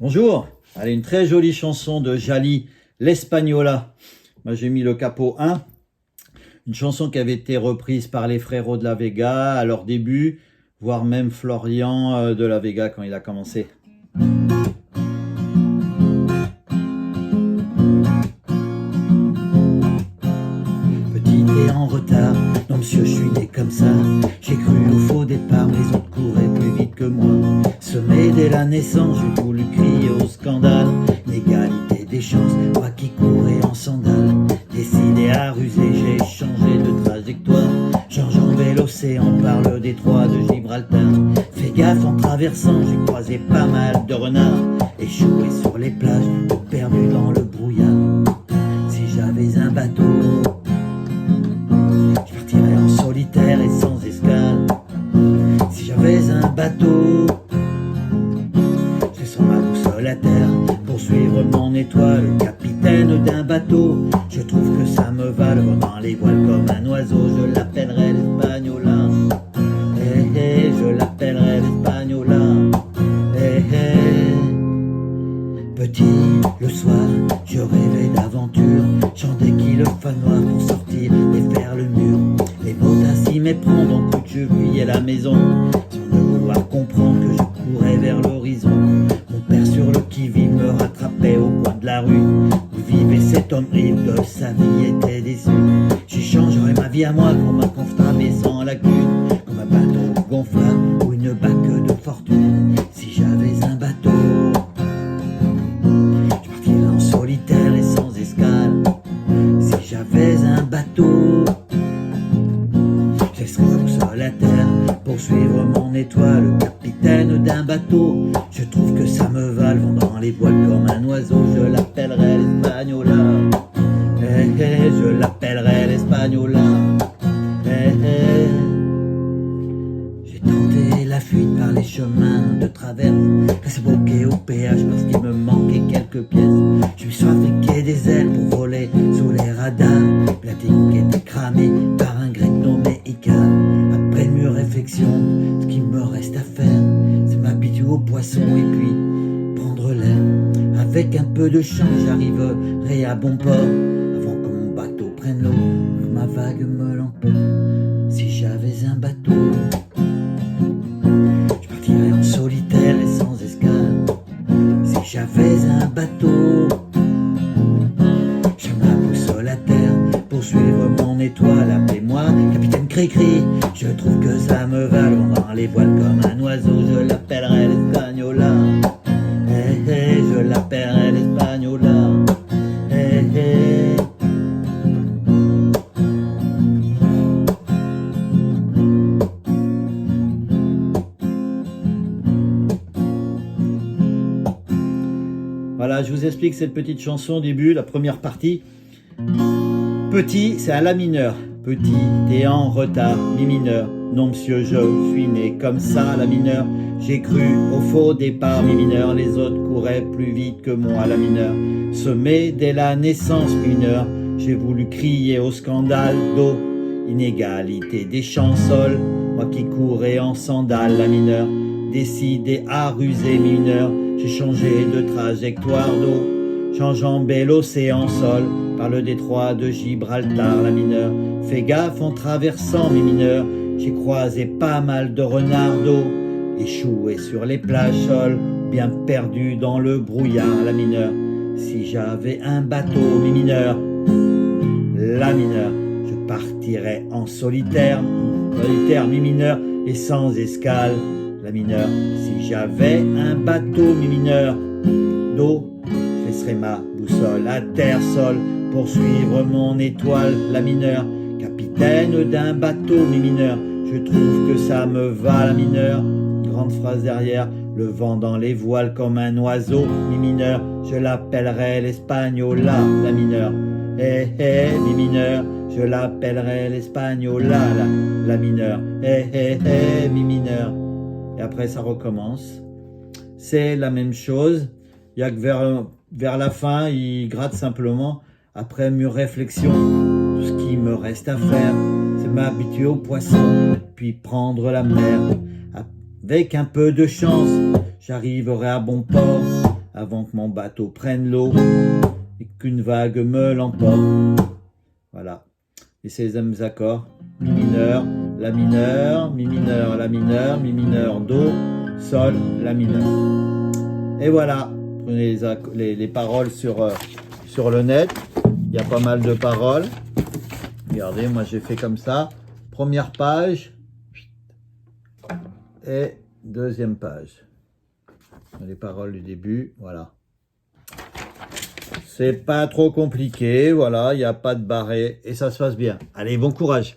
Bonjour, allez, une très jolie chanson de Jali, l'Espagnola. Moi j'ai mis le capot 1, une chanson qui avait été reprise par les Frérots de la Vega à leur début, voire même Florian de la Vega quand il a commencé. Petit et en retard, non monsieur je suis né comme ça. J'ai cru au faux départ, les autres couraient plus vite que moi. Semé dès la naissance, j'ai voulu crier au scandale. L'égalité des chances, moi qui courais en sandales. Décidé à ruser, j'ai changé de trajectoire. J'enjambais l'océan par le détroit de Gibraltar. Fais gaffe en traversant, j'ai croisé pas mal de renards. Échoué sur les plages, perdu dans le brouillard. Si j'avais un bateau, je partirais en solitaire et sans escale. Si j'avais un bateau, je laisserais ma boussole à terre pour suivre mon étoile. Capitaine d'un bateau, je trouve que ça me va. Le vent dans les voiles comme un oiseau, je l'appellerai l'Espagnola. Eh eh, je l'appellerai l'Espagnola. Eh eh. Petit, le soir, je rêvais d'aventure. Chantais qu'il le fa noir pour sortir et faire le mur. Les mots ainsi méprendre, donc je fuyais la maison, sans ne vouloir comprendre que je courais vers l'horizon. Mon père sur le qui-vive me rattrapait au coin de la rue, où vivait cet homme ivre de sa vie était déçu. J'échangerais ma vie à moi comme un confortable et sans lacune, comme un bateau gonflable ou une bague de fortune. Si j'avais un bateau, je partirais en solitaire et sans escale. Si j'avais un bateau, je laisserais ma boussole à terre pour suivre mon étoile. Capitaine d'un bateau, je trouve que ça me va. Le vent dans les voiles comme un oiseau, je l'appellerai l'Espagnola. Eh eh, je l'appellerai l'Espagnola. Eh eh. J'ai tenté la fuite par les chemins de travers, resté bloqué au péage parce qu'il me manquait quelques pièces. Je me suis fabriqué des ailes pour voler sous les radars. La technique était cramée par un grec nommé Icar. Après une mûre réflexion, ce qu'il me reste à faire, c'est m'habituer aux poissons et puis prendre l'air. Avec un peu de chance, j'arriverai à bon port avant que mon bateau prenne l'eau, que ma vague me l'emporte. Si j'avais un bateau, je partirais en solitaire et sans escale. Si j'avais un bateau, je mets ma boussole à terre pour suivre mon étoile. Appelez-moi capitaine Cricri, je trouve que ça me va. Le vent dans les voiles comme un oiseau, je l'appellerai l'Espagnola. Eh eh, je l'appellerai l'Espagnola. Eh eh. Voilà, je vous explique cette petite chanson au début, la première partie. Petit, c'est à la mineur. Petit et en retard, mi mineur. Non monsieur, je suis né comme ça, la mineur. J'ai cru au faux départ, mi mineur. Les autres couraient plus vite que moi, la mineur. Semé dès la naissance, mi mineur. J'ai voulu crier au scandale d'eau. Inégalité des chansols, moi qui courais en sandales, la mineur. Décidé à ruser, mi mineur. J'ai changé de trajectoire d'eau. J'enjambais l'océan sol par le détroit de Gibraltar, la mineur. Fais gaffe en traversant, mes mineurs. J'ai croisé pas mal de renards d'eau, échoué sur les plages sols, bien perdu dans le brouillard, la mineur. Si j'avais un bateau, mes mineurs, la mineur, je partirais en solitaire, mes mineurs, et sans escale, la mineur. Si j'avais un bateau, mes mineurs, d'eau, je laisserais ma boussole à terre sol pour suivre mon étoile, la mineur. Capitaine d'un bateau, mes mineurs, je trouve que ça me va, la mineur. Grande phrase derrière, le vent dans les voiles comme un oiseau, mes mineurs, je l'appellerai l'Espagnola, la mineur. Eh eh, mes mineurs, je l'appellerai l'Espagnola, la mineur. Eh eh eh, mes mineurs. Et après ça recommence. C'est la même chose. Il y a que vers la fin, il gratte simplement. Après mûre réflexion, tout ce qui me reste à faire, c'est m'habituer aux poissons, puis prendre la mer. Avec un peu de chance, j'arriverai à bon port avant que mon bateau prenne l'eau et qu'une vague me l'emporte. Voilà. Et c'est les mêmes accords. Mi mineur, la mineur, mi mineur, la mineur, mi mineur, do, sol, la mineur. Et voilà. Prenez les paroles sur le net. Il y a pas mal de paroles. Regardez, moi j'ai fait comme ça. Première page et deuxième page. Les paroles du début, voilà. C'est pas trop compliqué, voilà, il n'y a pas de barré et ça se passe bien. Allez, bon courage!